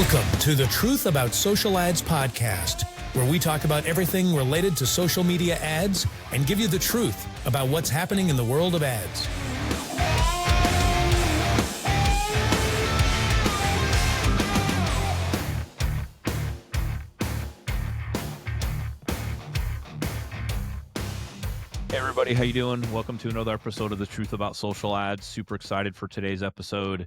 Welcome to the Truth About Social Ads podcast, where we talk about everything related to social media ads and give you the truth about what's happening in the world of ads. Hey everybody, how you doing? Welcome to another episode of the Truth About Social Ads. Super excited for today's episode.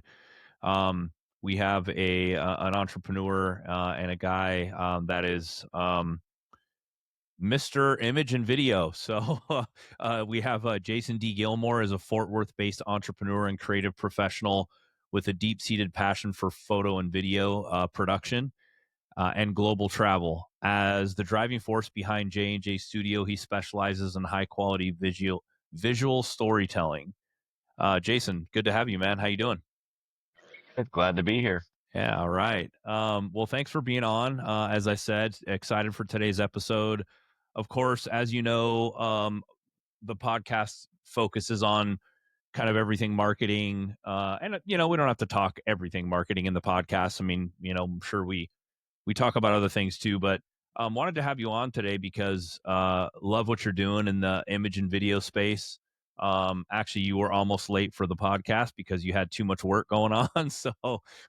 We have an entrepreneur and a guy that is Mr. Image and Video. So we have Jason D. Gilmore is a Fort Worth-based entrepreneur and creative professional with a deep-seated passion for photo and video production and global travel. As the driving force behind J&J Studio, he specializes in high-quality visual storytelling. Jason, good to have you, man. How you doing? Glad to be here. Yeah, all right. Well, thanks for being on. As I said, excited for today's episode. Of course, as you know, the podcast focuses on kind of everything marketing. And, we don't have to talk everything marketing in the podcast. I mean, I'm sure we talk about other things too, but wanted to have you on today because love what you're doing in the image and video space. Actually, you were almost late for the podcast because you had too much work going on. So,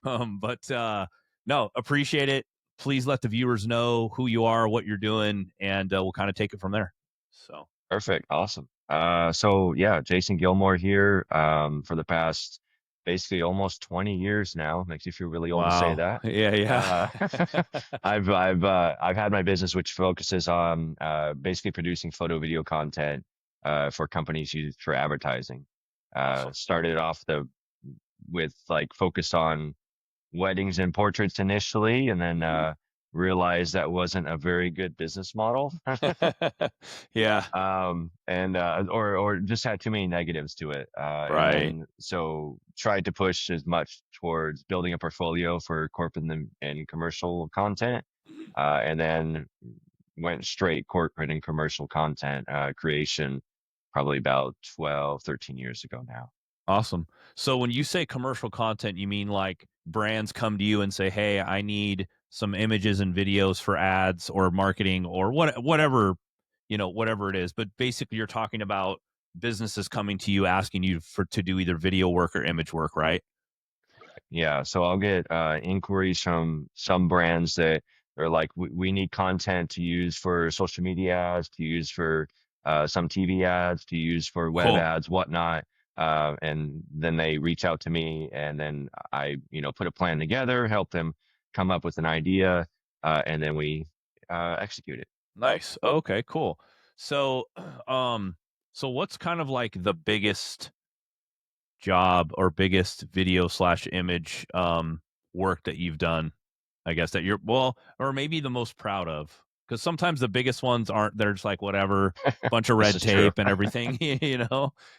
no, appreciate it. Please let the viewers know who you are, what you're doing, and we'll kind of take it from there. So perfect. Awesome. So yeah, Jason Gilmore here for the past basically almost 20 years now. Makes you feel really old to say that. Yeah. I've had my business, which focuses on basically producing photo video content for companies used for advertising. Awesome. Started off with focus on weddings and portraits initially, and then realized that wasn't a very good business model. Yeah. Or just had too many negatives to it. Right. And so tried to push as much towards building a portfolio for corporate and commercial content, and then went straight corporate and commercial content creation probably about 12, 13 years ago now. Awesome. So when you say commercial content, you mean like brands come to you and say, hey, I need some images and videos for ads or marketing or whatever it is. But basically you're talking about businesses coming to you, asking you to do either video work or image work, right? Yeah. So I'll get inquiries from some brands that are like, we need content to use for social media ads, to use for some TV ads, to use for web ads, whatnot. And then they reach out to me, and then I, put a plan together, help them come up with an idea, and then we execute it. Nice. Okay, cool. So, so what's kind of like the biggest job or biggest video/image work that you've done? I guess that or maybe the most proud of, because sometimes the biggest ones they're just like whatever, bunch of red tape and everything,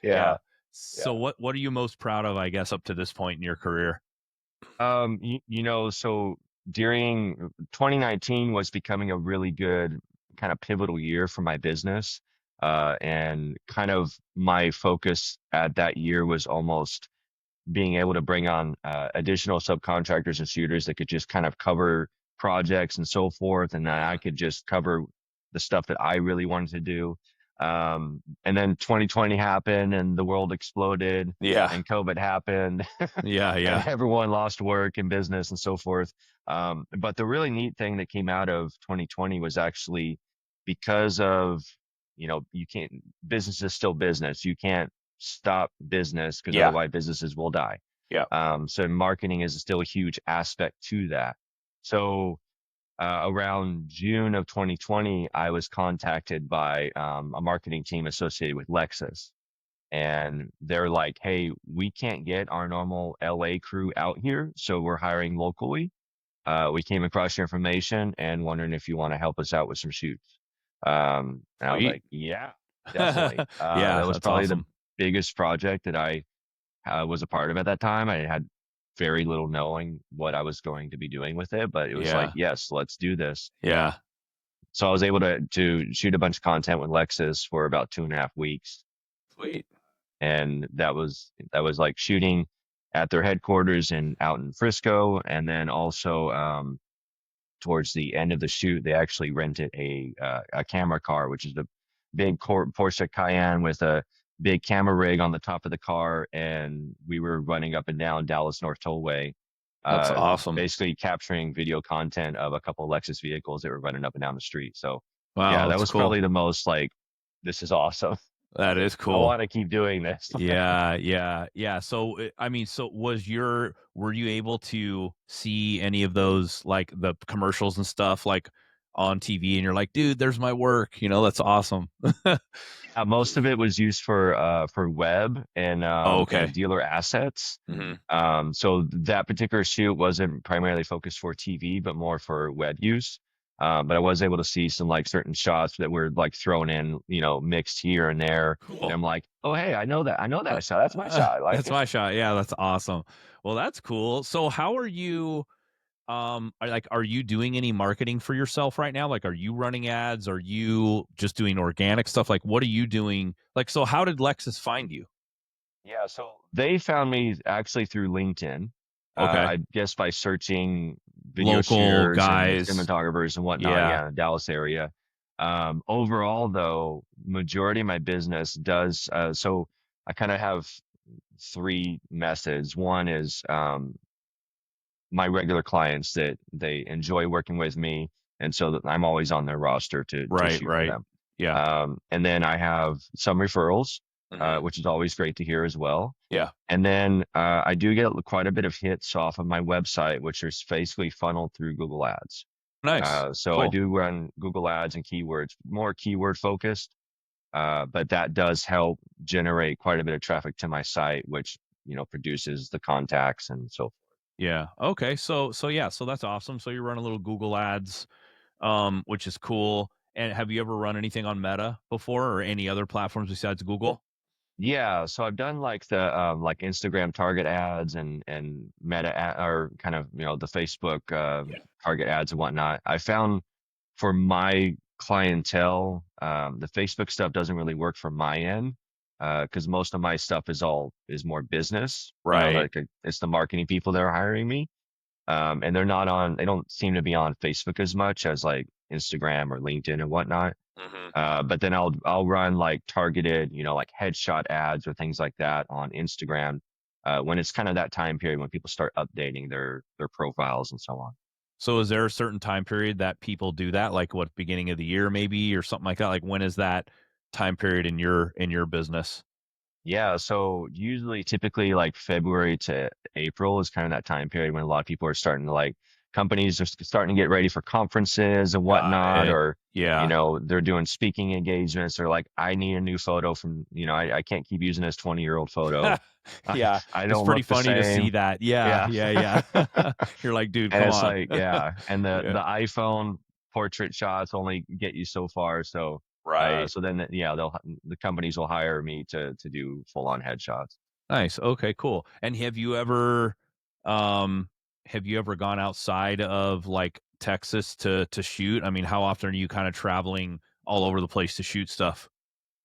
Yeah. So what are you most proud of, I guess, up to this point in your career? So during 2019 was becoming a really good kind of pivotal year for my business. And kind of my focus at that year was almost being able to bring on additional subcontractors and shooters that could just kind of cover projects and so forth. And I could just cover the stuff that I really wanted to do. And then 2020 happened and the world exploded. Yeah. And COVID happened. Yeah. And everyone lost work and business and so forth. But the really neat thing that came out of 2020 was actually because of, business is still business. You can't stop business because otherwise businesses will die. Yeah. So marketing is still a huge aspect to that. So around June of 2020, I was contacted by a marketing team associated with Lexus. And they're like, hey, we can't get our normal LA crew out here, so we're hiring locally. We came across your information and wondering if you want to help us out with some shoots. And I was like, yeah, definitely. That was probably awesome. The biggest project that I was a part of at that time. I had very little knowing what I was going to be doing with it, but it was like, yes, let's do this. Yeah. So I was able to shoot a bunch of content with Lexus for about 2.5 weeks. Sweet. And that was like shooting at their headquarters out in Frisco. And then also, towards the end of the shoot, they actually rented a camera car, which is a big Porsche Cayenne with a big camera rig on the top of the car, and we were running up and down Dallas North Tollway, That's awesome. basically capturing video content of a couple of Lexus vehicles that were running up and down the street. So, yeah, Wow, that that's was cool. probably the most like, this is awesome. That is I cool. want to keep doing this. Yeah, yeah, yeah. So, I mean, so were you able to see any of those, like the commercials and stuff, like on TV? And you're like, dude, there's my work. That's awesome. Most of it was used for web and Oh, kind of okay. dealer assets. Hmm. So that particular shoot wasn't primarily focused for TV, but more for web use. But I was able to see some like certain shots that were like thrown in, mixed here and there. And Cool. I'm like, oh hey, I know that. I know that shot. That's my shot. Like, That's my shot. Yeah, that's awesome. Well, that's cool. So, how are you? Are you doing any marketing for yourself right now? Like, are you running ads? Are you just doing organic stuff? Like, what are you doing? Like, so how did Lexus find you? yeah, so they found me actually through LinkedIn. Okay. I guess by searching video Local shooters and guys. cinematographers and whatnot, Yeah. yeah, Dallas area. Overall, though, majority of my business does. So I kind of have three methods. One is my regular clients that they enjoy working with me, and so that I'm always on their roster to Right. shoot for Right. them. Yeah. And then I have some referrals, Hmm. which is always great to hear as well. Yeah. And then I do get quite a bit of hits off of my website, which is basically funneled through Google Ads. Nice. So I Cool. do run Google Ads and keywords, more keyword focused, but that does help generate quite a bit of traffic to my site, which produces the contacts and so forth. Yeah. Okay. So yeah. So that's awesome. So you run a little Google Ads, which is cool. And have you ever run anything on Meta before, or any other platforms besides Google? Yeah, so I've done like the like Instagram target ads and or kind of the Facebook Yeah. target ads and whatnot. I found for my clientele, the Facebook stuff doesn't really work from my end because most of my stuff is more business. Right. Like it's the marketing people that are hiring me, and they don't seem to be on Facebook as much as like Instagram or LinkedIn and whatnot. Hmm. But then I'll run like targeted, like headshot ads or things like that on Instagram when it's kind of that time period when people start updating their profiles and so on. So is there a certain time period that people do that? Like what, beginning of the year maybe, or something like that? Like when is that time period in your business? Yeah, so usually typically like February to April is kind of that time period when a lot of people are starting to like companies are starting to get ready for conferences and Got whatnot, it. or Yeah. they're doing speaking engagements, or like I need a new photo from, I can't keep using this 20-year-old photo. I, Yeah. I It's don't pretty look the funny to see same. that. Yeah. Yeah. Yeah. Yeah. You're like, dude, And come it's on. like, yeah, and Yeah. the iPhone portrait shots only get you so far. So, Right. so then yeah, the companies will hire me to do full on headshots. Nice. Okay, cool. And um have you ever gone outside of like Texas to shoot? I mean, how often are you kind of traveling all over the place to shoot stuff?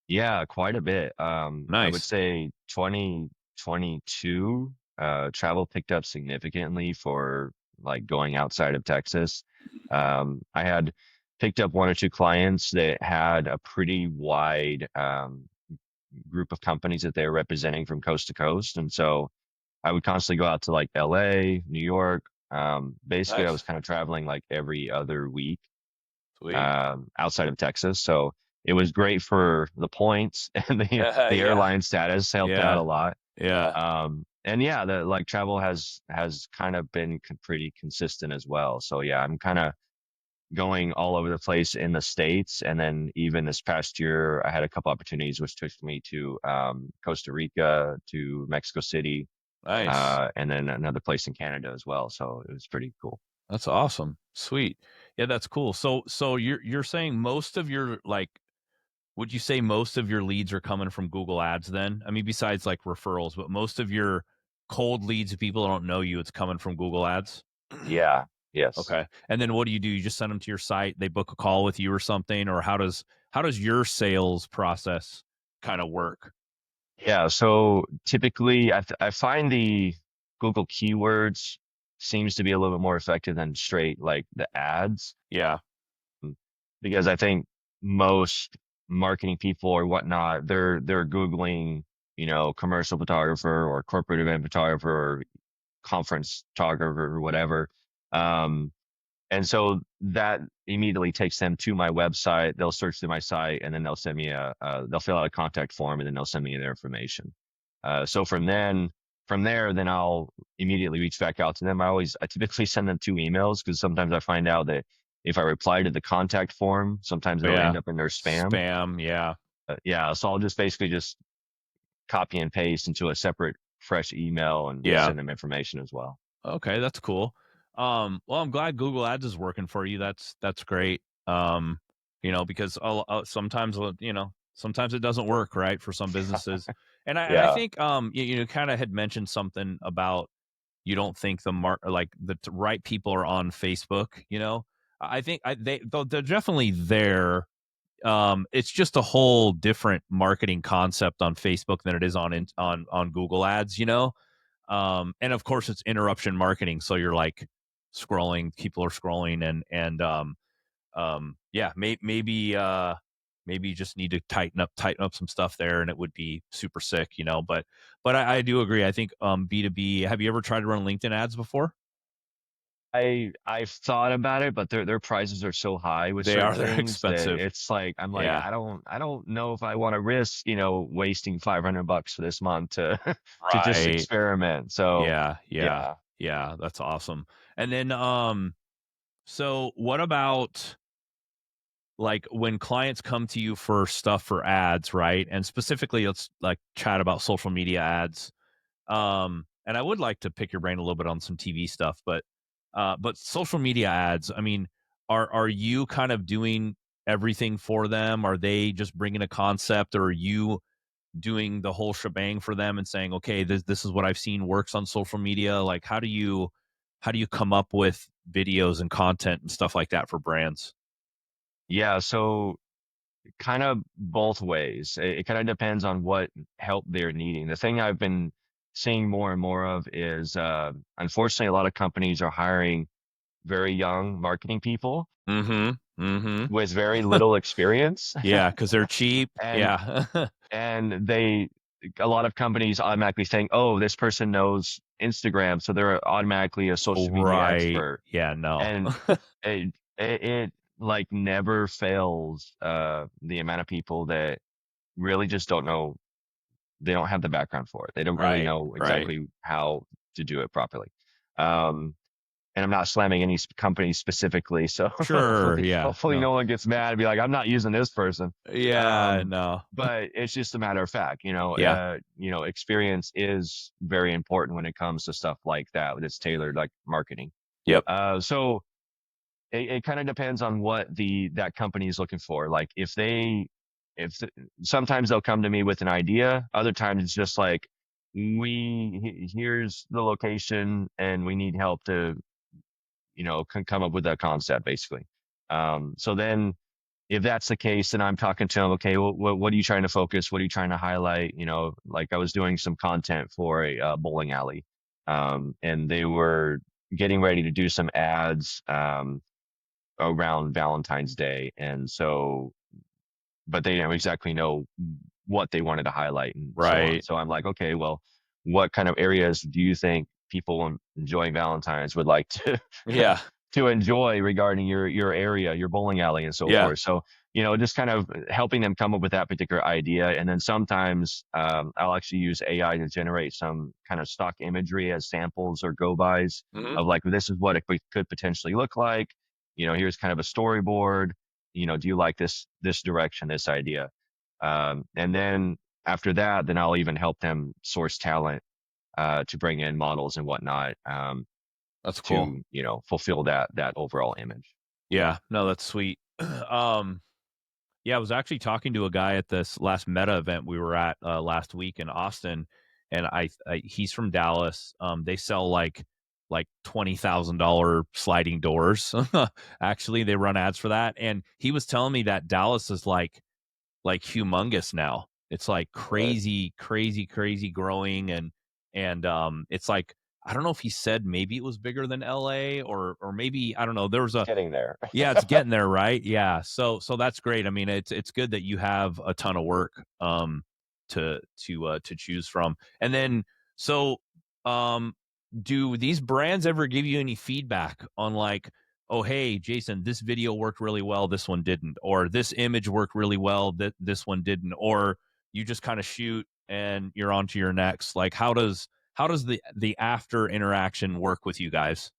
Yeah, quite a bit. I would Nice. say 2022, travel picked up significantly for like going outside of Texas. I had picked up one or two clients that had a pretty wide group of companies that they were representing from coast to coast. And so I would constantly go out to like LA, New York. Basically, I was Nice. kind of traveling like every other week Sweet. outside of Texas. So it was great for the points, and the Yeah. airline status helped out Yeah. a lot. Yeah. And yeah, the like travel has kind of been pretty consistent as well. So yeah, I'm kind of going all over the place in the States. And then even this past year, I had a couple opportunities which took me to Costa Rica, to Mexico City, Nice. and then another place in Canada as well. So it was pretty cool. That's awesome. Sweet. Yeah, that's cool. So you're saying most of your, like, would you say most of your leads are coming from Google Ads then? I mean, besides like referrals, but most of your cold leads of people that don't know you, it's coming from Google Ads? Yeah. Yes. Okay. And then what do? You just send them to your site, they book a call with you or something, or how does your sales process kind of work? Yeah. So typically, I find Google keywords seems to be a little bit more effective than straight like the ads. Yeah. Because I think most marketing people or whatnot, they're Googling, commercial photographer or corporate event photographer or conference photographer or whatever. Um, and so that immediately takes them to my website. They'll search through my site and then they'll send me they'll fill out a contact form and then they'll send me their information. So from there, then I'll immediately reach back out to them. I typically send them 2 emails because sometimes I find out that if I reply to the contact form, sometimes it'll Yeah. end up in their spam. Spam. Yeah. Yeah. So I'll just basically just copy and paste into a separate fresh email and Yeah. send them information as well. Okay, that's cool. Well, I'm glad Google Ads is working for you. That's great. Because sometimes sometimes it doesn't work, right, for some businesses. And I Yeah. think you kind of had mentioned something about you don't think the right people are on Facebook. I think they're definitely there. It's just a whole different marketing concept on Facebook than it is on Google Ads. And of course it's interruption marketing, so you're like scrolling, people are scrolling, and yeah, maybe you just need to tighten up some stuff there, and it would be super sick. But I do agree. I think B2B, have you ever tried to run LinkedIn ads before? I've thought about it, but their prices are so high with certain They're things that expensive. it's like I'm like Yeah. I don't know if I want to risk wasting $500 for this month to to just Right. experiment. So Yeah. yeah, Yeah, that's awesome. And then so what about like when clients come to you for stuff for ads, right? And specifically, let's like chat about social media ads. And I would like to pick your brain a little bit on some TV stuff, but social media ads, I mean, are you kind of doing everything for them? Are they just bringing a concept, or are you doing the whole shebang for them and saying, okay, this is what I've seen works on social media? Like, how do you come up with videos and content and stuff like that for brands? yeah. So kind of both ways. It kind of depends on what help they're needing. The thing I've been seeing more and more of is unfortunately a lot of companies are hiring very young marketing people Mm-hmm. Mm-hmm. with very little experience. Yeah, because they're cheap. and Yeah. and a lot of companies automatically think, oh, this person knows Instagram, so they're automatically a social media Right. expert. Yeah, no. And it like never fails the amount of people that really just don't know. They don't have the background for it. They don't really Right. know Right. exactly how to do it properly. Um, and I'm not slamming any company specifically, so Sure. Yeah. hopefully No. no one gets mad and be like, I'm not using this person. Yeah, Um, no. but it's just a matter of fact, Yeah. experience is very important when it comes to stuff like that. That's tailored like marketing. Yep. So it kind of depends on what that company is looking for. Like if sometimes they'll come to me with an idea, other times it's just like here's the location and we need help to come up with a concept basically. So then if that's the case, then I'm talking to them, okay, well, what are you trying to focus? What are you trying to highlight? Like I was doing some content for a bowling alley, and they were getting ready to do some ads around Valentine's Day. And so, but they didn't exactly know what they wanted to highlight and so on. Right. So I'm like, okay, well, what kind of areas do you think people enjoying Valentine's would like to Yeah. to enjoy regarding your area, your bowling alley, and so Yeah. forth? So just kind of helping them come up with that particular idea, and then sometimes I'll actually use AI to generate some kind of stock imagery as samples or go-bys Hmm. of like this is what it could potentially look like. Here's kind of a storyboard. Do you like this direction, this idea? And then after that, then I'll even help them source talent to bring in models and whatnot That's cool. to fulfill that overall image. Yeah. No, that's sweet. um, yeah, I was actually talking to a guy at this last Meta event we were at last week in Austin, and he's from Dallas. They sell like $20,000 sliding doors. Actually, they run ads for that, and he was telling me that Dallas is like humongous now. It's like Right. crazy, crazy, crazy growing, and it's like I don't know if he said maybe it was bigger than LA, or maybe, I don't know. There was a, Getting there. yeah, it's getting there, right? Yeah. So that's great. I mean, it's good that you have a ton of work to choose from. And then, so um do these brands ever give you any feedback on, like, oh, hey, Jason, this video worked really well, this one didn't, or this image worked really well, that this one didn't, or you just kind of shoot and you're on to your next? Like, how does the after interaction work with you guys?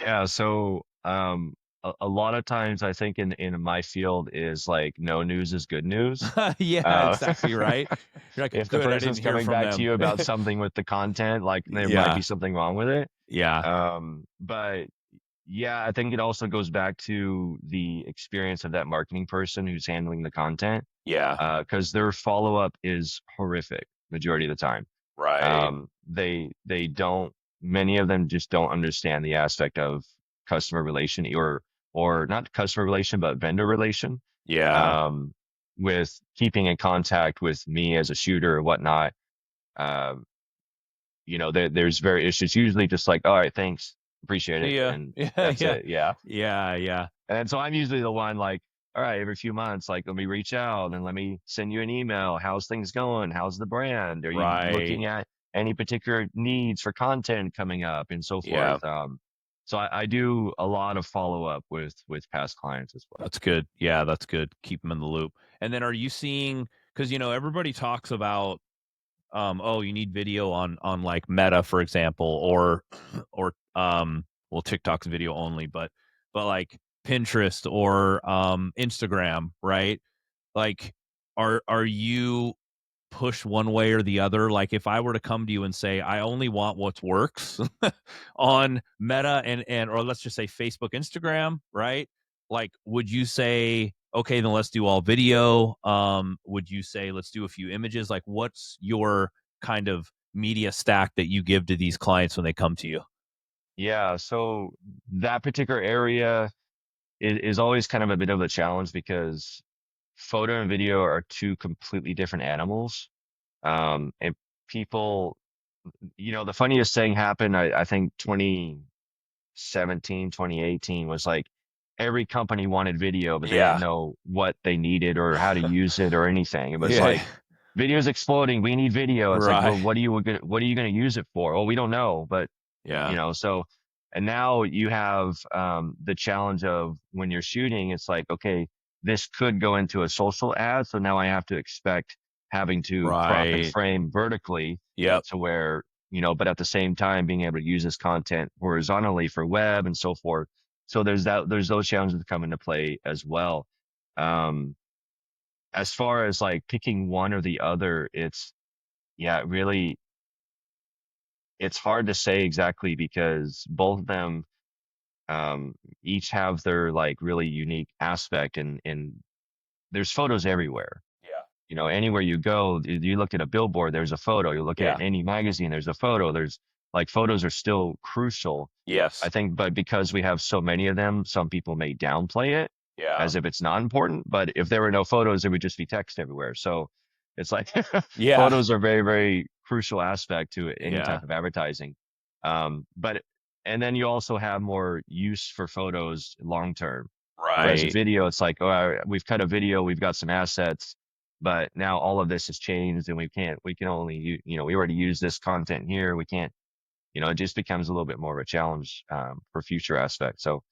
Yeah, so a lot of times I think in my field is like no news is good news. Yeah, Uh, exactly, right. You're like, if the good, I person's didn't hear coming from back to them. you about something with the content, like there might be Yeah, something wrong with it. yeah, But yeah, I think it also goes back to the experience of that marketing person who's handling the content, yeah, because their follow up is horrific majority of the time. right. They don't, many of them just don't understand the aspect of customer relation, or not customer relation, but vendor relation. Yeah, Um, with keeping in contact with me as a shooter or whatnot. Um, there's very, it's just usually just like, all right, thanks, appreciate it, see ya. and Yeah, that's yeah, it. Yeah. yeah, yeah, And so I'm usually the one like, all right, every few months, like, let me reach out and let me send you an email. How's things going? How's the brand? Are you right. looking at any particular needs for content coming up and so Yeah, forth? So I do a lot of follow up with past clients as well. that's good. Yeah, that's good. Keep them in the loop. And then, are you seeing, because everybody talks about, oh, you need video on like Meta, for example, or well, TikTok's video only, but like Pinterest or Instagram, right? Like, are you push one way or the other? Like, if I were to come to you and say, I only want what works on Meta and or let's just say Facebook, Instagram, right? Like, would you say, okay, then let's do all video? Would you say let's do a few images? Like, what's your kind of media stack that you give to these clients when they come to you? Yeah. So that particular area is always kind of a bit of a challenge because photo and video are two completely different animals. And people, the funniest thing happened, I think 2017, 2018 was like every company wanted video, but they didn't Yeah. know what they needed or how to use it or anything. It was Yeah. like, video's exploding. We need video. It's like, well, Right. what are you going to use it for? Well, we don't know, but Yeah. so, and now you have the challenge of when you're shooting, it's like, okay, this could go into a social ad. So now I have to expect having to crop and Right. frame vertically Yep. to where, but at the same time being able to use this content horizontally for web and so forth. So there's those challenges that come into play as well. Um, as far as like picking one or the other, yeah, really, it's hard to say exactly because both of them um, each have their like really unique aspect, and there's photos everywhere. Yeah. Anywhere you go, you look at a billboard, there's a photo. You look Yeah. at any magazine, there's a photo. There's like photos are still crucial, I Yes. think, but because we have so many of them, some people may downplay it Yeah. as if it's not important. But if there were no photos, there would just be text everywhere. So it's like Yeah. photos are very, very crucial aspect to any Yeah. type of advertising. But and then you also have more use for photos long term. Whereas Right. video, it's like, oh, we've cut a video, we've got some assets, but now all of this has changed, and we can only, we already use this content here. We can't, it just becomes a little bit more of a challenge for future aspects. So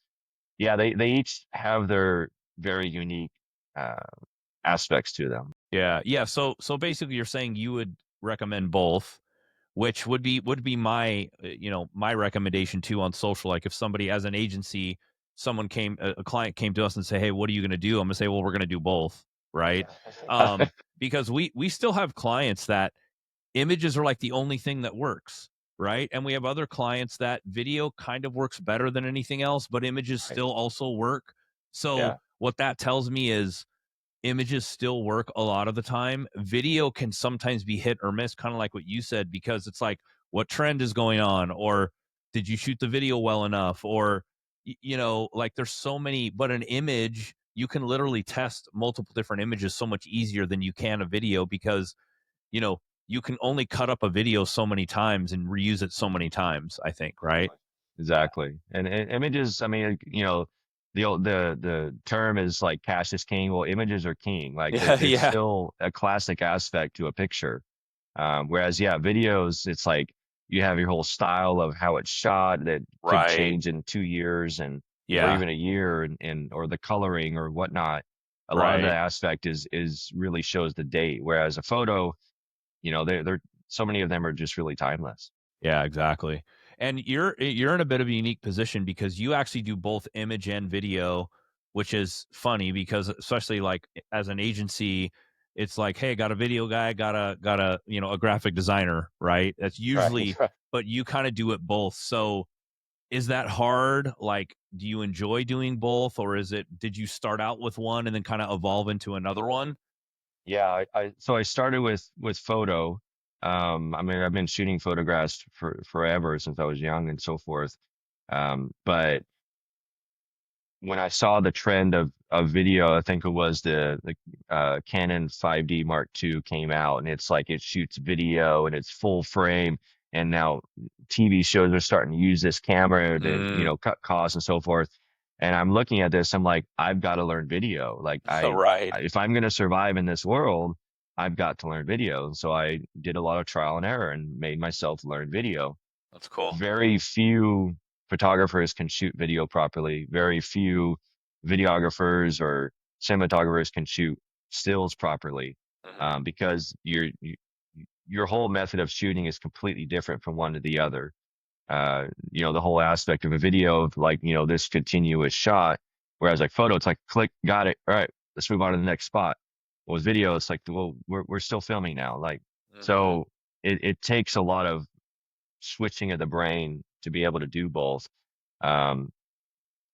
yeah, they each have their very unique uh, aspects to them. Yeah. Yeah. So basically you're saying you would recommend both, which would be my my recommendation too on social. Like, if somebody, as an agency, a client came to us and say, hey, what are you going to do? I'm going to say, well, we're going to do both, right? Yeah. Because we still have clients that images are like the only thing that works, right? And we have other clients that video kind of works better than anything else, but images Right. still also work. So Yeah. what that tells me is images still work a lot of the time. Video can sometimes be hit or miss, kind of like what you said, because it's like, what trend is going on, or did you shoot the video well enough, or like, there's so many. But an image, you can literally test multiple different images so much easier than you can a video, because you know you can only cut up a video so many times and reuse it so many times, I think, right? Exactly. And images, I mean, the term is like cash is king. Well, images are king. Like Yeah, there's yeah, still a classic aspect to a picture. Whereas, yeah, videos, it's like you have your whole style of how it's shot that could right. change in 2 years or Yeah, even a year or the coloring or whatnot. A lot of the right. aspect is really shows the date. Whereas a photo, they're so many of them are just really timeless. Yeah, exactly. And you're in a bit of a unique position because you actually do both image and video, which is funny because especially like as an agency, it's like, hey, got a video guy, got a a graphic designer, right? That's Right. usually, but you kind of do it both. So is that hard? Like, do you enjoy doing both, or did you start out with one and then kind of evolve into another one? Yeah, so I started with photo. I mean, I've been shooting photographs for forever since I was young and so forth. But when I saw the trend of video, I think it was the Canon 5D Mark II came out, and it's like it shoots video and it's full frame. And now TV shows are starting to use this camera to Mm, cut costs and so forth. And I'm looking at this, I'm like, I've got to learn video. Like right. if I'm going to survive in this world, I've got to learn video. So I did a lot of trial and error and made myself learn video. That's cool. Very few photographers can shoot video properly. Very few videographers or cinematographers can shoot stills properly, Mhm. because your whole method of shooting is completely different from one to the other. The whole aspect of a video of like, this continuous shot, whereas like photo, it's like click, got it. All right, let's move on to the next spot. Well, with video, it's like, well, we're still filming now. Like, Mhm. so it takes a lot of switching of the brain to be able to do both. Um,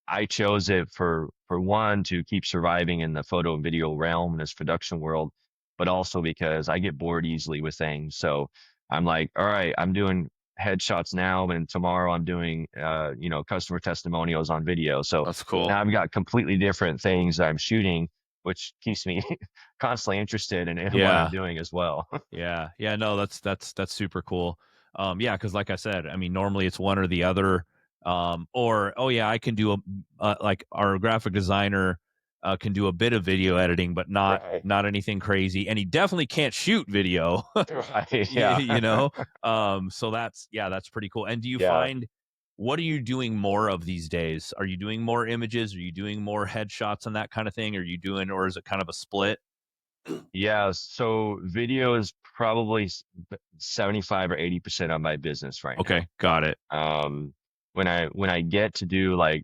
I chose it for one to keep surviving in the photo and video realm in this production world, but also because I get bored easily with things. So I'm like, all right, I'm doing headshots now, and tomorrow I'm doing customer testimonials on video. So That's cool. now I've got completely different things that I'm shooting, which keeps me constantly interested in what I'm Yeah. doing as well. Yeah. Yeah, no, that's super cool. Yeah, because like I said, I mean, normally it's one or the other. Or oh yeah, I can do like our graphic designer can do a bit of video editing, but Right. not anything crazy. And he definitely can't shoot video. Right. you, Yeah. you know? So that's pretty cool. And do you Yeah. find what are you doing more of these days? Are you doing more images? Are you doing more headshots and that kind of thing? Are you doing, or is it kind of a split? Yeah, so video is probably 75 or 80% of my business right now. Okay, got it. When I get to do like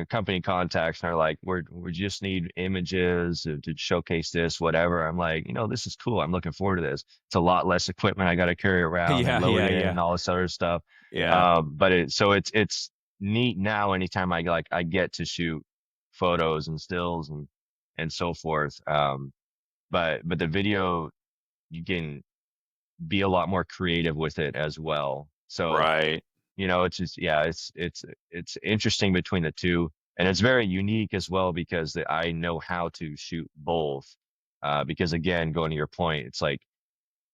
company contacts and are like, we just need images to showcase this, whatever. I'm like, this is cool. I'm looking forward to this. It's a lot less equipment I got to carry around and Yeah, load yeah, in yeah. and all this other stuff. Yeah. But it's neat now. Anytime I get to shoot photos and stills and so forth. But the video, you can be a lot more creative with it as well. So, Right. it's just, yeah, it's interesting between the two, and it's very unique as well because I know how to shoot both. Because again, going to your point, it's like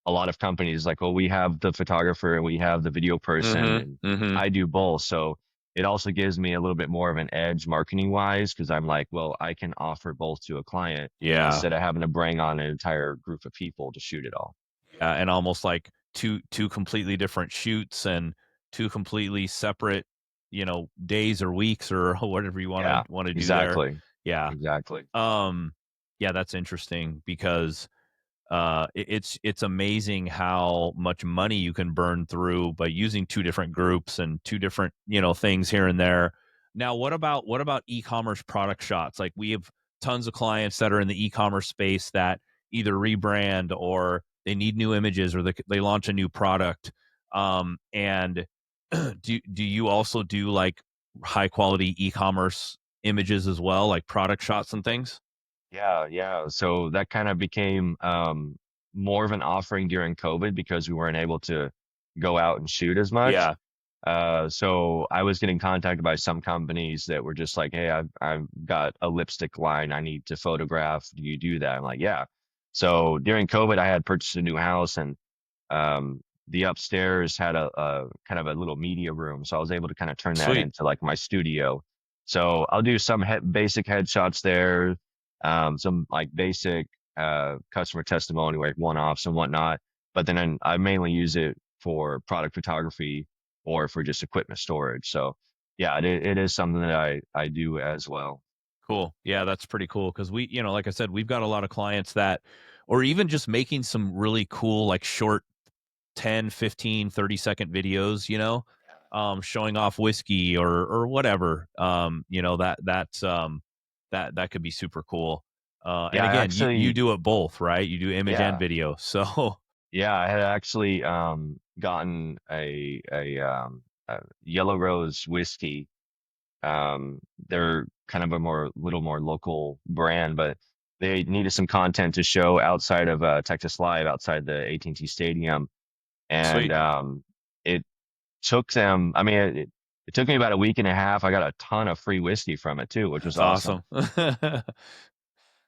a lot of companies like, well, we have the photographer and we have the video person, Mhm, and mhm. I do both. So it also gives me a little bit more of an edge marketing wise because I'm like, well, I can offer both to a client Yeah. instead of having to bring on an entire group of people to shoot it all. Yeah, and almost like two completely different shoots and two completely separate, days or weeks or whatever you wanna Yeah, wanna do there. exactly. Yeah. Exactly. Um, yeah, that's interesting because it's amazing how much money you can burn through by using two different groups and two different things here and there. Now what about e-commerce product shots? Like we have tons of clients that are in the e-commerce space that either rebrand or they need new images or they launch a new product. And do you also do like high quality e-commerce images as well, like product shots and things? Yeah, yeah. So that kind of became more of an offering during COVID because we weren't able to go out and shoot as much. Yeah. So I was getting contacted by some companies that were just like, "Hey, I've got a lipstick line I need to photograph. Do you do that?" I'm like, "Yeah." So during COVID, I had purchased a new house, and the upstairs had a kind of a little media room. So I was able to kind of turn that Sweet. into like my studio. So I'll do some basic headshots there, some like basic customer testimony, like one-offs and whatnot. But then I mainly use it for product photography or for just equipment storage. So yeah, it is something that I do as well. Cool. Yeah, that's pretty cool because like I said, we've got a lot of clients that, or even just making some really cool, like short 10, 15, 30-second videos, showing off whiskey or whatever. That could be super cool. And Yeah, I again, you actually, do it both, right? You do image and yeah, video. So yeah, I had actually gotten a Yellow Rose whiskey. They're kind of a little more local brand, but they needed some content to show outside of Texas Live, outside the AT&T Stadium, and sweet. it took them. I mean, it took me about a week and a half. I got a ton of free whiskey from it too, which was That's awesome. awesome.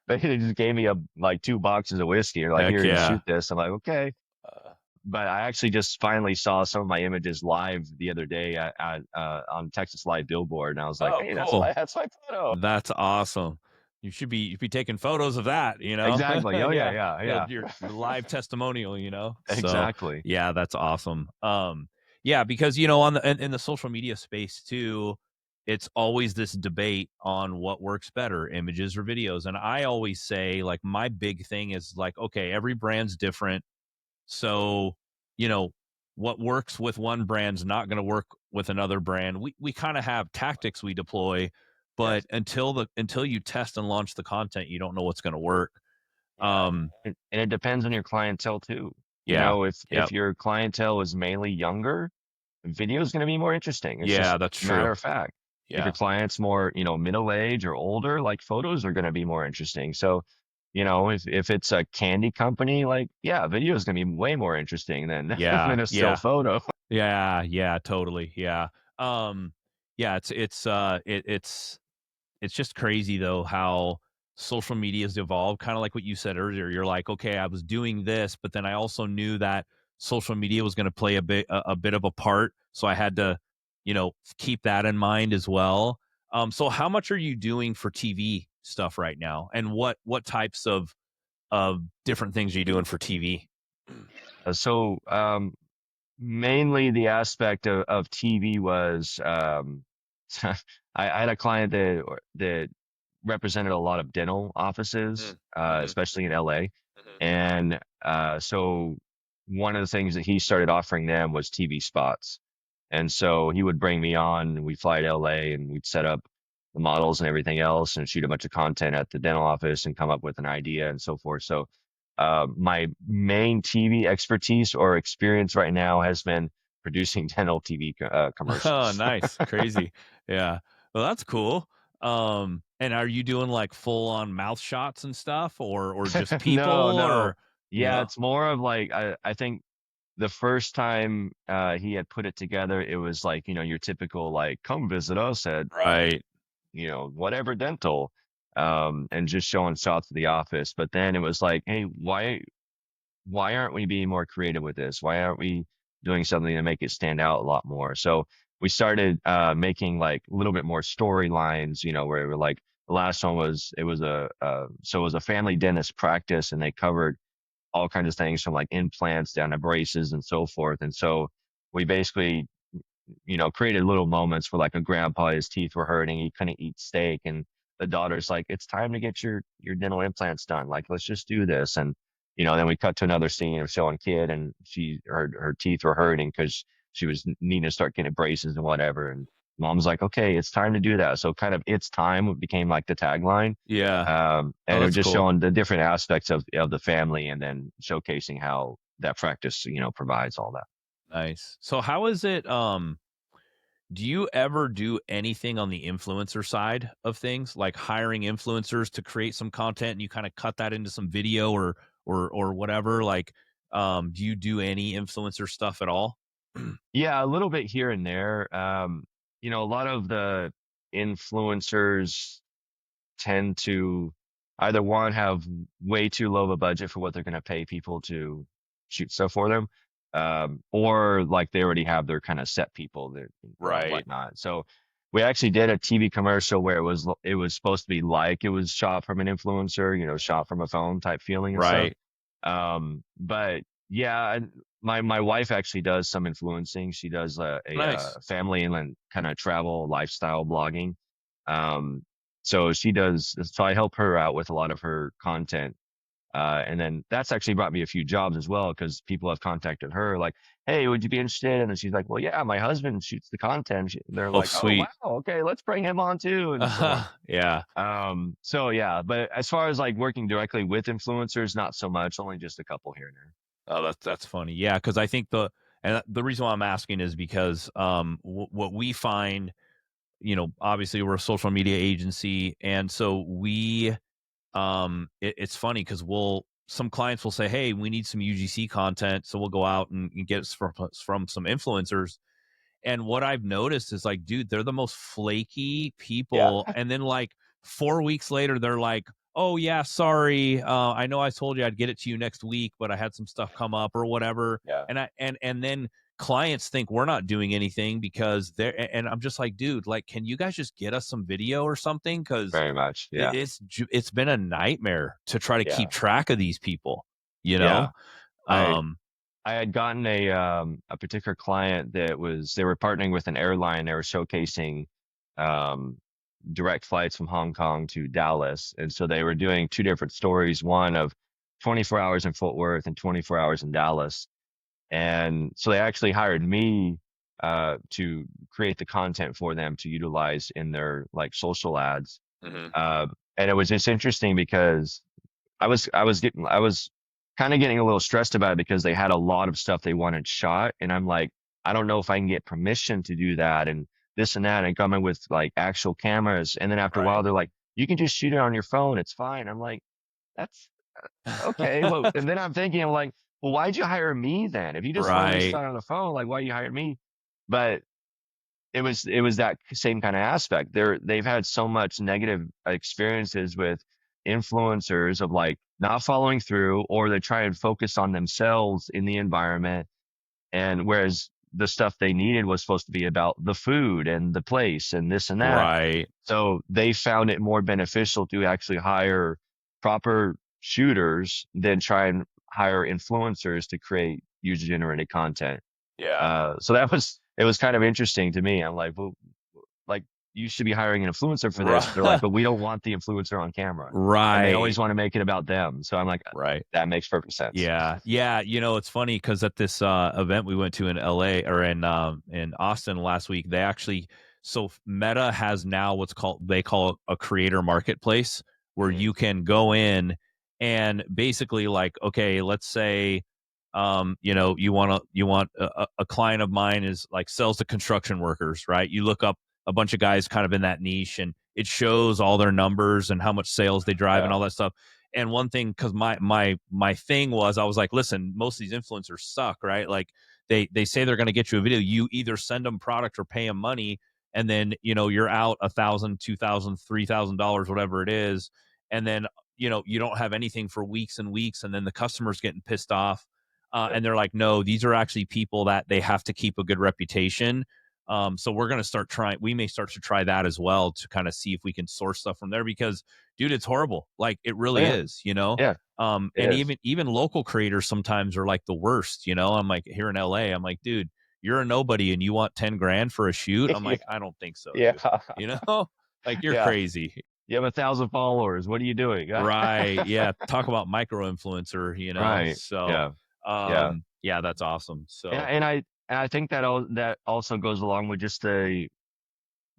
They just gave me like 2 boxes of whiskey. They're like, Heck "Here, you yeah. shoot this." I'm like, "Okay." Uh, But I actually just finally saw some of my images live the other day on Texas Live Billboard, and I was like, oh, "Hey, cool. that's my photo." That's awesome. You should be taking photos of that, Exactly. Oh yeah, Yeah. yeah, Yeah, yeah. your live testimonial. So, Exactly. yeah, that's awesome. Yeah, because on in the social media space too, it's always this debate on what works better, images or videos. And I always say like my big thing is like, okay, every brand's different. So, you know, what works with one brand's not going to work with another brand. We kind of have tactics we deploy, but Yes. until you test and launch the content, you don't know what's going to work. Yeah, Um, and it depends on your clientele too. You yeah. know, if Yep. your clientele is mainly younger, video is going to be more interesting. It's Yeah, just that's a matter true. of fact. If your Yeah. client's more, middle age or older, like photos are going to be more interesting. So, if it's a candy company, like, yeah, video is going to be way more interesting than Yeah. than a still Yeah. photo. Yeah. Yeah, totally. Yeah. Um, yeah, it's just crazy though how social media has evolved, kind of like what you said earlier. You're like, okay, I was doing this, but then I also knew that social media was going to play a bit of a part, so I had to, keep that in mind as well. So how much are you doing for TV stuff right now, and what types of different things are you doing for TV? So, mainly the aspect of TV was, I had a client that represented a lot of dental offices, Mm-hmm. especially in LA. Hmm. And so one of the things that he started offering them was TV spots. And so he would bring me on, and we'd fly to LA, and we'd set up the models and everything else and shoot a bunch of content at the dental office and come up with an idea and so forth. So my main TV expertise or experience right now has been producing dental TV Oh, commercials. nice. Crazy. Yeah. Well, that's cool. And are you doing like full on mouth shots and stuff, or just people, No, no. or Yeah, no? it's more of like I think the first time he had put it together, it was like, your typical like come visit us at Right. whatever dental, and just showing shots of the office. But then it was like, hey, why aren't we being more creative with this? Why aren't we doing something to make it stand out a lot more? So we started making like a little bit more storylines, where we're like the last one was it was a family dentist practice, and they covered all kinds of things from like implants down to braces and so forth. And so we basically, created little moments where like a grandpa, his teeth were hurting, he couldn't eat steak, and the daughter's like, "It's time to get your dental implants done. Like, let's just do this." And then we cut to another scene of showing kid, and her teeth were hurting because she was needing to start getting braces and whatever. And mom's like, "Okay, it's time to do that." So kind of it's time became like the tagline. Yeah. Oh, And it was that's just cool. showing the different aspects of the family, and then showcasing how that practice, provides all that. Nice. So how is it? Do you ever do anything on the influencer side of things, like hiring influencers to create some content and you kind of cut that into some video or whatever? Like, do you do any influencer stuff at all? Yeah, a little bit here and there. A lot of the influencers tend to either one, have way too low of a budget for what they're going to pay people to shoot stuff for them, or like they already have their kind of set people that and Right. whatnot. So we actually did a TV commercial where it was supposed to be like it was shot from an influencer, shot from a phone type feeling and stuff. Right. But yeah, my wife actually does some influencing. She does Nice. family and kind of travel lifestyle blogging. So she does. So I help her out with a lot of her content. And then that's actually brought me a few jobs as well because people have contacted her like, "Hey, would you be interested?" And then she's like, "Well, yeah, my husband shoots the content." They're Oh, like, "Oh, wow, sweet. okay, let's bring him on too," and so on. Yeah. So yeah, but as far as like working directly with influencers, not so much, only just a couple here and there. Oh, that's funny. Yeah, because I think the reason why I'm asking is because what we find, obviously we're a social media agency, and so it's funny because some clients will say, hey, we need some UGC content, so we'll go out and get it from some influencers. And what I've noticed is like, dude, they're the most flaky Yeah, people. And then like 4 weeks later, they're like, oh yeah, sorry. I know I told you I'd get it to you next week, but I had some stuff come up or whatever. yeah, And then clients think we're not doing anything because and I'm just like, dude, like, can you guys just get us some video or something? Because very much. Yeah, it's been a nightmare to try to yeah, keep track of these people, you yeah. know? I Um, I had gotten a particular client they were partnering with an airline. They were showcasing um, direct flights from Hong Kong to Dallas, and so they were doing two different stories, one of 24 hours in Fort Worth and 24 hours in Dallas. And so they actually hired me to create the content for them to utilize in their like social ads. mhm. Uh, and it was just interesting because I was kind of getting a little stressed about it because they had a lot of stuff they wanted shot, and I'm like, I don't know if I can get permission to do that and this and that, and coming with like actual cameras. And then after a while, Right. they're like, you can just shoot it on your phone, it's fine. I'm like, that's okay. Well, and then I'm like, well, why'd you hire me then? If you just wanted me to Right. start on the phone, like why you hired me? But it was that same kind of aspect. They've had so much negative experiences with influencers of like not following through, or they try and focus on themselves in the environment. And whereas the stuff they needed was supposed to be about the food and the place and this and that. Right. So they found it more beneficial to actually hire proper shooters than try and hire influencers to create user generated content. Yeah. So it was kind of interesting to me. I'm like, well, like you should be hiring an influencer for this. They're like, Right. but we don't want the influencer on camera, and they always Right. want to make it about them. So I'm like, Right. that makes perfect sense. Yeah. Yeah. It's funny because at this event we went to in LA or in Austin last week, they actually, so Meta has now they call it a creator marketplace where Mhm. you can go in and basically like, okay, let's say, you want a client of mine is like sells to construction workers, right? You look up a bunch of guys kind of in that niche and it shows all their numbers and how much sales they drive and Yeah, all that stuff. And one thing, because my thing was, I was like, listen, most of these influencers suck, right? Like they say they're going to get you a video. You either send them product or pay them money, and then you're out $1,000, $2,000, $3,000, whatever it is, and then you don't have anything for weeks and weeks, and then the customer's getting pissed off, yep, and they're like, no, these are actually people that they have to keep a good reputation. So we're going to start trying. We may start to try that as well to kind of see if we can source stuff from there because dude, it's horrible. Like it oh really yeah, is. yeah, it And is. even local creators sometimes are like the worst. I'm like here in LA, I'm like, dude, you're a nobody and you want 10 grand for a shoot. I'm Yeah, like, I don't think so, yeah, dude. You know, like you're yeah. crazy. You have 1,000 followers. What are you doing? Right. Yeah. Talk about micro influencer. Right. So Yeah. Yeah. yeah, that's awesome. And, So and I and I think that also goes along with just the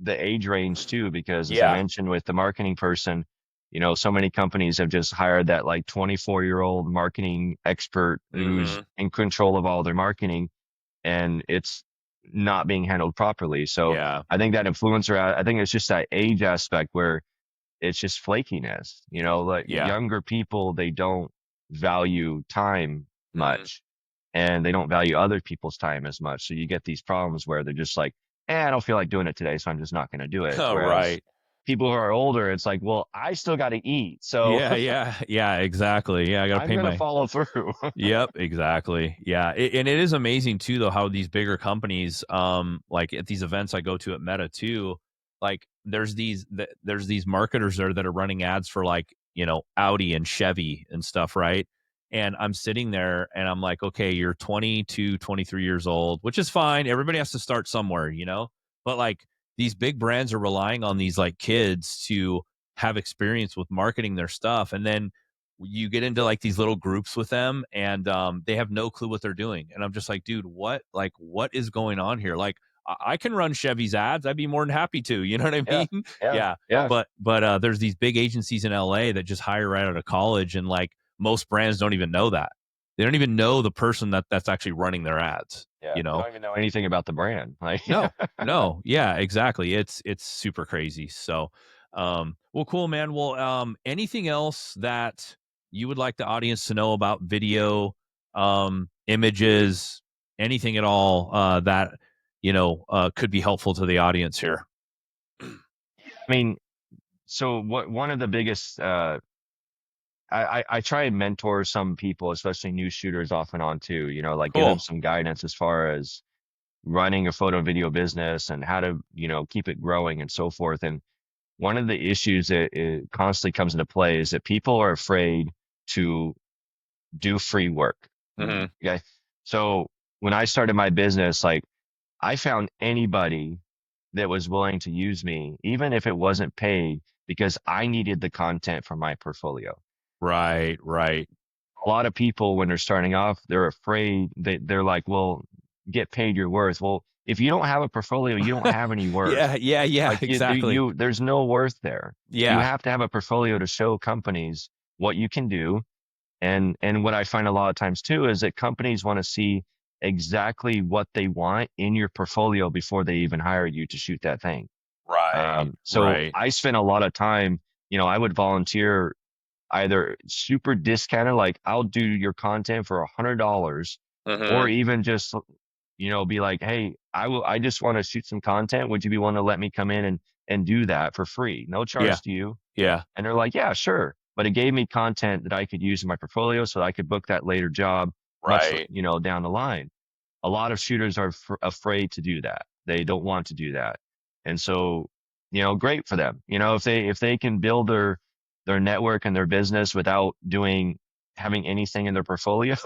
age range too, because as I yeah. mentioned with the marketing person, so many companies have just hired that like 24-year-old marketing expert who's Hmm. in control of all their marketing, and it's not being handled properly. So Yeah. I think it's just that age aspect where it's just flakiness, like Yeah. younger people, they don't value time Hmm. much, and they don't value other people's time as much. So you get these problems where they're just like, I don't feel like doing it today, so I'm just not going to do it. Oh, Whereas right. people who are older, it's like, well, I still got to eat. So Yeah, exactly. Yeah, I got to I'm pay going to my. follow through. Yep, exactly. Yeah, and it is amazing too, though, how these bigger companies, like at these events I go to at Meta too, like there's these marketers there that are running ads for like Audi and Chevy and stuff, right? And I'm sitting there and I'm like, okay, you're 22, 23 years old, which is fine. Everybody has to start somewhere, but like these big brands are relying on these like kids to have experience with marketing their stuff, and then you get into like these little groups with them and they have no clue what they're doing, and I'm just like, dude, what is going on here? Like I can run Chevy's ads, I'd be more than happy to, you know what I Yeah. mean? Yeah. Yeah. Yeah. But there's these big agencies in LA that just hire right out of college, and like most brands don't even know that. They don't even know the person that's actually running their ads. Yeah. You don't even know anything about the brand. Like, no. Yeah, exactly. It's super crazy. So, well, cool, man. Well, anything else that you would like the audience to know about video, images, anything at all, that, could be helpful to the audience here? I mean, so one of the biggest, I try and mentor some people, especially new shooters off and on too, like give them Cool. some guidance as far as running a photo and video business and how to, keep it growing and so forth. And one of the issues that it constantly comes into play is that people are afraid to do free work. Mm-hmm. Okay. So when I started my business, like I found anybody that was willing to use me, even if it wasn't paid, because I needed the content for my portfolio. Right. A lot of people, when they're starting off, they're afraid that they're like, well, get paid your worth. Well, if you don't have a portfolio, you don't have any worth. Yeah, Like exactly. there's no worth there. Yeah. You have to have a portfolio to show companies what you can do. And what I find a lot of times too is that companies want to see exactly what they want in your portfolio before they even hire you to shoot that thing. So I spent a lot of time, I would volunteer either super discounted, like I'll do your content for $100, or even just, be like, hey, I just want to shoot some content. Would you be willing to let me come in and do that for free? No charge to you. Yeah. And they're like, yeah, sure. But it gave me content that I could use in my portfolio so that I could book that later job much, down the line. A lot of shooters are afraid to do that. They don't want to do that. And so, great for them. If they can build their network and their business without having anything in their portfolio,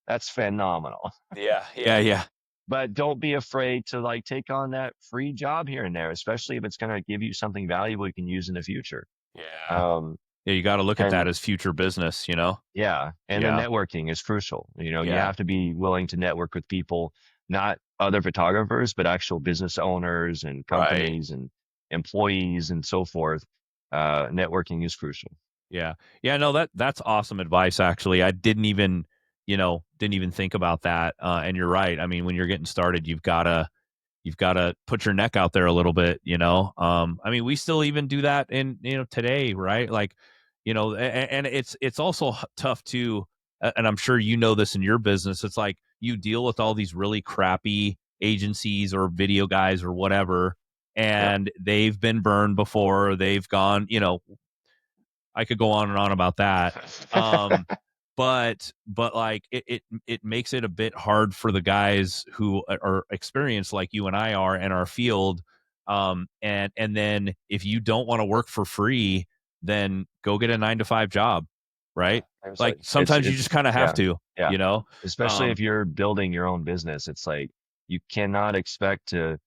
that's phenomenal. Yeah. But don't be afraid to like take on that free job here and there, especially if it's going to give you something valuable you can use in the future. Yeah. Yeah, you got to look at that as future business, Yeah. And the networking is crucial. You have to be willing to network with people, not other photographers, but actual business owners and companies and employees and so forth. Networking is crucial. Yeah. No, that's awesome advice. Actually, I didn't even think about that. And you're right. I mean, when you're getting started, you've got to put your neck out there a little bit, I mean, we still even do that in, today, right? Like, and it's also tough to, and I'm sure this in your business. It's like you deal with all these really crappy agencies or video guys or whatever, and they've been burned before. They've gone, I could go on and on about that. But like it makes it a bit hard for the guys who are experienced like you and I are in our field. And then if you don't want to work for free, then go get a 9-to-5 job, right? Like sometimes you just kind of have to, especially if you're building your own business. It's like you cannot expect to.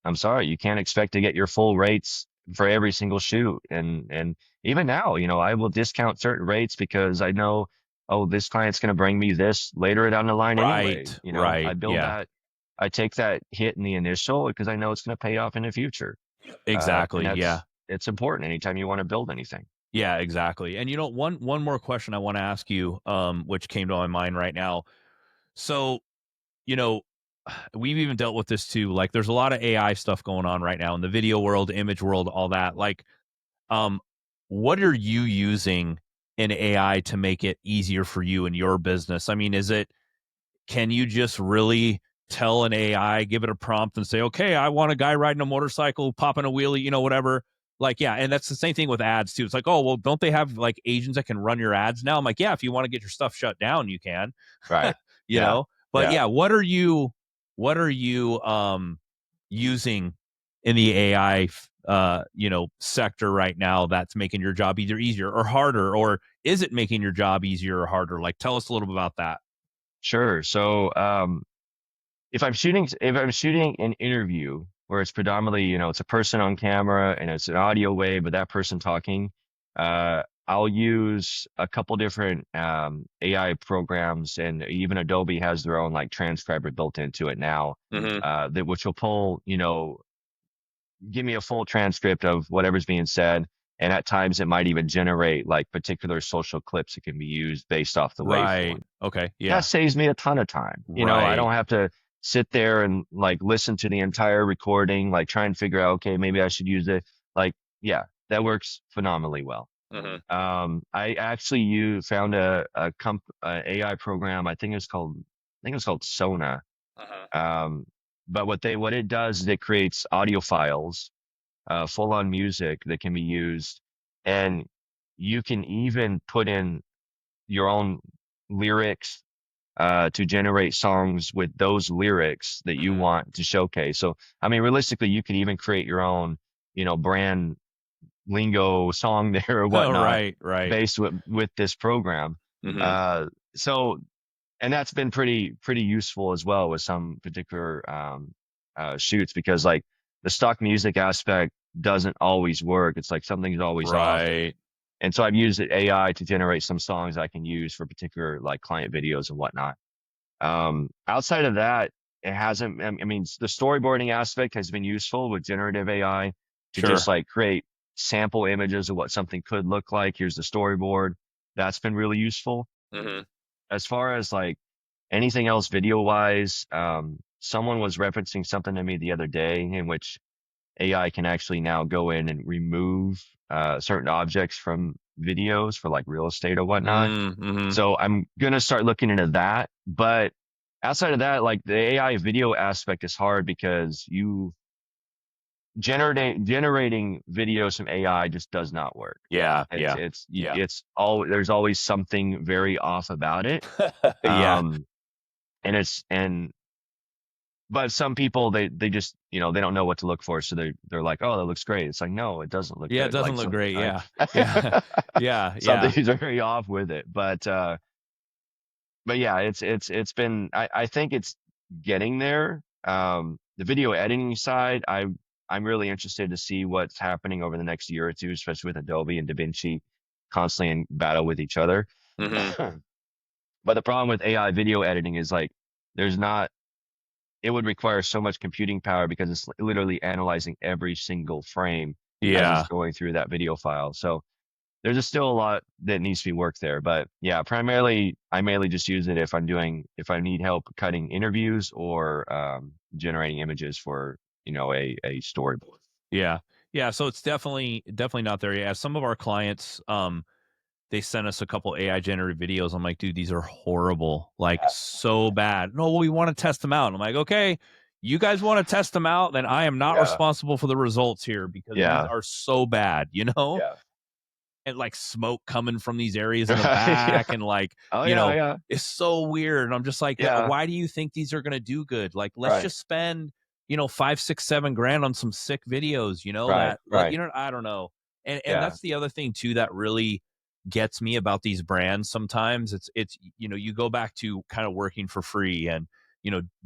I'm sorry, you can't expect to get your full rates for every single shoot. And even now, I will discount certain rates because I know, oh, this client's going to bring me this later down the line anyway. I build that, I take that hit in the initial because I know it's going to pay off in the future. Exactly. It's important anytime you want to build anything. Yeah, exactly. And one more question I want to ask you, which came to my mind right now. So, we've even dealt with this too. Like there's a lot of AI stuff going on right now in the video world, image world, all that. Like, what are you using in AI to make it easier for you in your business? I mean, can you just really tell an AI, give it a prompt and say, okay, I want a guy riding a motorcycle, popping a wheelie, whatever. Like, yeah, and that's the same thing with ads too. It's like, oh, well, don't they have like agents that can run your ads now? I'm like, yeah, if you want to get your stuff shut down, you can. Right. You Yeah. know? But Yeah. yeah, what are you using in the AI sector right now that's making your job either easier or harder, or is it making your job easier or harder? Like, tell us a little bit about that. Sure. So, if I'm shooting an interview where it's predominantly, it's a person on camera and it's an audio wave, but that person talking, I'll use a couple different AI programs, and even Adobe has their own like transcriber built into it now, Mm-hmm. that which will pull, give me a full transcript of whatever's being said. And at times it might even generate like particular social clips that can be used based off the Right. waveform. Okay. That Yeah. saves me a ton of time. I Right. don't have to sit there and like listen to the entire recording, like try and figure out, okay, maybe I should use it. Like, yeah, that works phenomenally well. Mm-hmm. I actually found a AI program. I think it's called Sona. Uh-huh. Um, but what it does is it creates audio files, full on music that can be used, and you can even put in your own lyrics to generate songs with those lyrics that you Mm-hmm. want to showcase. So, I mean, realistically, you could even create your own, brand lingo song there or Oh, whatnot right. Right. based with this program. Mm-hmm. So, and that's been pretty useful as well with some particular shoots, because like the stock music aspect doesn't always work. It's like something's always off. Right. And so I've used AI to generate some songs I can use for particular like client videos and whatnot. Outside of that, it hasn't, I mean, the storyboarding aspect has been useful with generative AI to just Sure. like create sample images of what something could look like. Here's the storyboard. That's been really useful. Mm-hmm. As far as like anything else video wise, someone was referencing something to me the other day in which AI can actually now go in and remove certain objects from videos for like real estate or whatnot. Mm-hmm. So I'm gonna start looking into that. But outside of that, like the AI video aspect is hard because you generating videos from AI just does not work. Yeah. It's Yeah. it's Yeah. it's all there's always something very off about it. Yeah. Um, and it's and but some people they just they don't know what to look for, so they're like, oh, that looks great. It's like, no, it doesn't look Yeah. It good. doesn't Like look great. sometimes Yeah. Yeah. Yeah. Yeah. something's very off with it. But yeah, it's been I think it's getting there. The video editing side, I'm really interested to see what's happening over the next year or two, especially with Adobe and DaVinci constantly in battle with each other. Mm-hmm. But the problem with AI video editing is like there's not it would require so much computing power because it's literally analyzing every single frame as it's Yeah. going through that video file. So there's just still a lot that needs to be worked there. But yeah, primarily, I mainly just use it if I need help cutting interviews or generating images for, a storyboard. Yeah. Yeah. So it's definitely not there yet. Some of our clients, they sent us a couple AI generated videos. I'm like, dude, these are horrible, like so bad. No, well, we want to test them out. I'm like, okay, you guys want to test them out, then I am not Yeah. responsible for the results here because these Yeah. are so bad, Yeah. and like smoke coming from these areas in the Yeah. back, and like, Oh yeah. Yeah. it's so weird. And I'm just like, Yeah. why do you think these are gonna do good? Like, let's Right. just spend, 5, 6, 7 grand on some sick videos, Right. that like, Right. I don't know. And Yeah. that's the other thing too that really gets me about these brands sometimes. It's you go back to kind of working for free and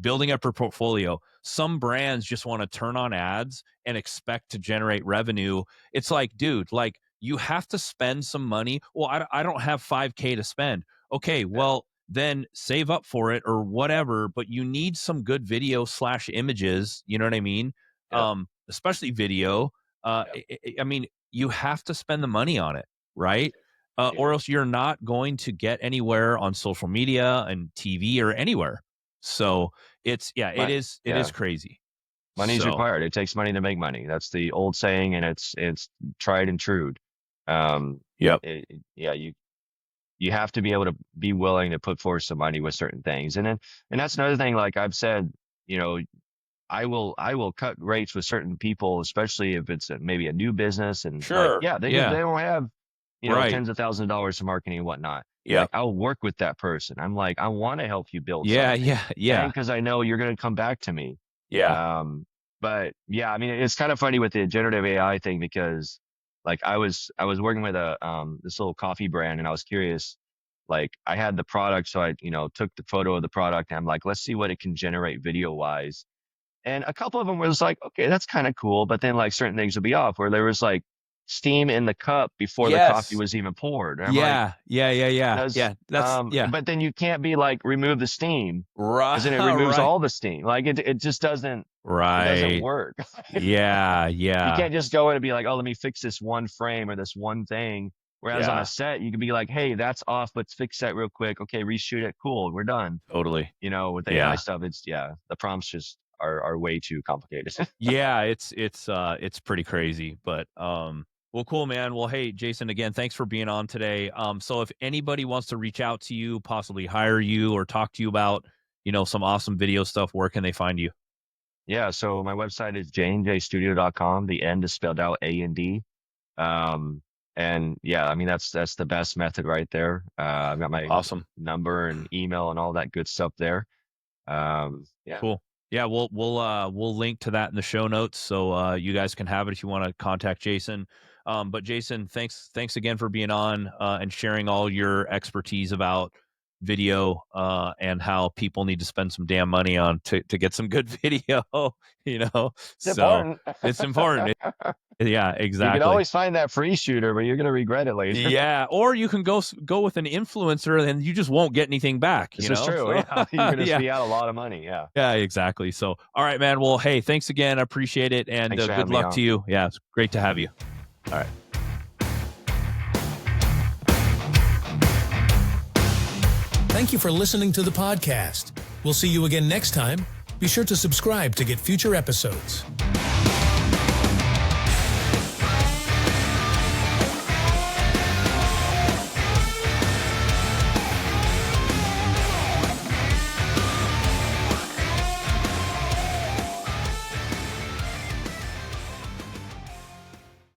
building up your portfolio. Some brands just want to turn on ads and expect to generate revenue. It's like, dude, like you have to spend some money. Well, I don't have 5K to spend. Okay, Yeah. well, then save up for it or whatever, but you need some good video slash images. You know what I mean? Yeah. Especially video. Yeah. I mean, you have to spend the money on it, right? You Or do. else you're not going to get anywhere on social media and TV or anywhere. So it Yeah. is crazy. Money's So required. It takes money to make money. That's the old saying, and it's tried and true. Um, yep. yeah, you have to be able to be willing to put forth some money with certain things, and that's another thing. Like I've said, you know, I will cut rates with certain people, especially if it's maybe a new business and Sure. they don't have, Right. tens of thousands of dollars to marketing and whatnot. Yeah. Like, I'll work with that person. I'm like, I want to help you build Yeah. something. Yeah. Because I know you're going to come back to me. Yeah. But yeah, I mean, it's kind of funny with the generative AI thing, because like I was working with this little coffee brand, and I was curious, like I had the product. So I, took the photo of the product, and I'm like, let's see what it can generate video wise. And a couple of them was like, okay, that's kind of cool. But then like certain things would be off, where there was like steam in the cup before the coffee was even poured. And I'm like, Yeah. but then you can't be like, remove the steam, Right. because then it removes all the steam. Like it just doesn't, Right. it doesn't work. Yeah. You can't just go in and be like, oh, let me fix this one frame or this one thing. Whereas on a set, you can be like, hey, that's off. Let's fix that real quick. Okay, reshoot it. Cool, we're done. Totally. With AI stuff, the prompts just are way too complicated. Yeah, it's pretty crazy. But well, cool, man. Well, hey, Jason, again, thanks for being on today. So if anybody wants to reach out to you, possibly hire you or talk to you about, some awesome video stuff, where can they find you? Yeah, so my website is jnjstudio.com. The end is spelled out A&D. And yeah, I mean, that's the best method right there. I've got my awesome number and email and all that good stuff there. Yeah. Cool. Yeah, we'll link to that in the show notes, so you guys can have it if you want to contact Jason. But Jason, thanks again for being on and sharing all your expertise about video and how people need to spend some damn money on to get some good video. It's important. It's important. Yeah, exactly. You can always find that free shooter, but you're going to regret it later. Yeah, or you can go with an influencer and you just won't get anything back. This is true. So, yeah. You're going to be out a lot of money. Yeah. Yeah, exactly. So, all right, man. Well, hey, thanks again. I appreciate it. And good luck to you. Yeah, it's great to have you. All right. Thank you for listening to the podcast. We'll see you again next time. Be sure to subscribe to get future episodes.